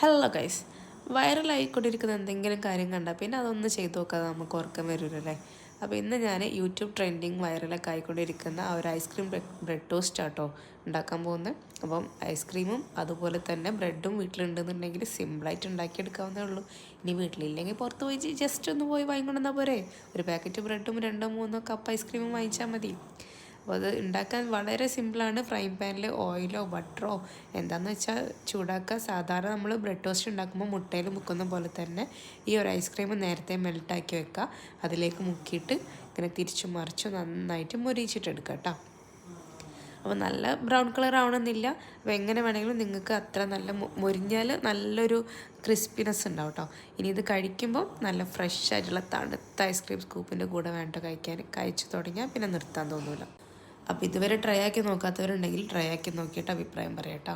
Hello guys, വൈറലായിക്കൊണ്ടിരിക്കുന്ന എന്തെങ്കിലും കാര്യം കണ്ടാൽ പിന്നെ അതൊന്ന് ചെയ്ത് നോക്കാതെ നമുക്ക് ഉറക്കം വരില്ലല്ലേ. അപ്പോൾ ഇന്ന് ഞാൻ യൂട്യൂബ് ട്രെൻഡിങ് വൈറലൊക്കെ ആയിക്കൊണ്ടിരിക്കുന്ന ആ ഒരു ഐസ്ക്രീം ബ്രെഡ് ടോസ്റ്റ് ആട്ടോ ഉണ്ടാക്കാൻ പോകുന്നത്. അപ്പം ഐസ്ക്രീമും അതുപോലെ തന്നെ ബ്രെഡും വീട്ടിലുണ്ടെന്നുണ്ടെങ്കിൽ സിമ്പിളായിട്ട് ഉണ്ടാക്കിയെടുക്കാവുന്നേ ഉള്ളൂ. ഇനി വീട്ടിലില്ലെങ്കിൽ പുറത്ത് പോയി ജസ്റ്റ് ഒന്ന് പോയി വാങ്ങിക്കൊണ്ടെന്നാൽ പോരെ. ഒരു പാക്കറ്റ് ബ്രെഡും 2-3 കപ്പ് ഐസ്ക്രീമും വാങ്ങിച്ചാൽ മതി. അപ്പോൾ അത് ഉണ്ടാക്കാൻ വളരെ സിമ്പിളാണ്. ഫ്രൈ പാനിൽ ഓയിലോ ബട്ടറോ എന്താണെന്ന് വെച്ചാൽ ചൂടാക്കുക. സാധാരണ നമ്മൾ ബ്രെഡ് ടോസ്റ്റ് ഉണ്ടാക്കുമ്പോൾ മുട്ടയിൽ മുക്കുന്ന പോലെ തന്നെ ഈ ഒരു ഐസ്ക്രീം നേരത്തെ മെൽട്ടാക്കി വെക്കുക. അതിലേക്ക് മുക്കിയിട്ട് ഇങ്ങനെ തിരിച്ചു മറിച്ച് നന്നായിട്ട് മൊരിയിച്ചിട്ടെടുക്കുക കേട്ടോ. അപ്പോൾ നല്ല ബ്രൗൺ കളർ ആവണമെന്നില്ല. അപ്പോൾ എങ്ങനെ വേണമെങ്കിലും നിങ്ങൾക്ക് അത്ര നല്ല മൊരിഞ്ഞാൽ നല്ലൊരു ക്രിസ്പിനെസ് ഉണ്ടാവും കേട്ടോ. ഇനി ഇത് കഴിക്കുമ്പോൾ നല്ല ഫ്രഷ് ആയിട്ടുള്ള തണുത്ത ഐസ്ക്രീം സ്കൂപ്പിൻ്റെ കൂടെ വേണ്ട കഴിക്കാൻ. കഴിച്ചു തുടങ്ങിയാൽ പിന്നെ നിർത്താൻ തോന്നില്ല. അപ്പോൾ ഇതുവരെ ട്രൈ ആക്കി നോക്കാത്തവരുണ്ടെങ്കിൽ ട്രൈ ആക്കി നോക്കിയിട്ട് അഭിപ്രായം പറയാം കേട്ടോ.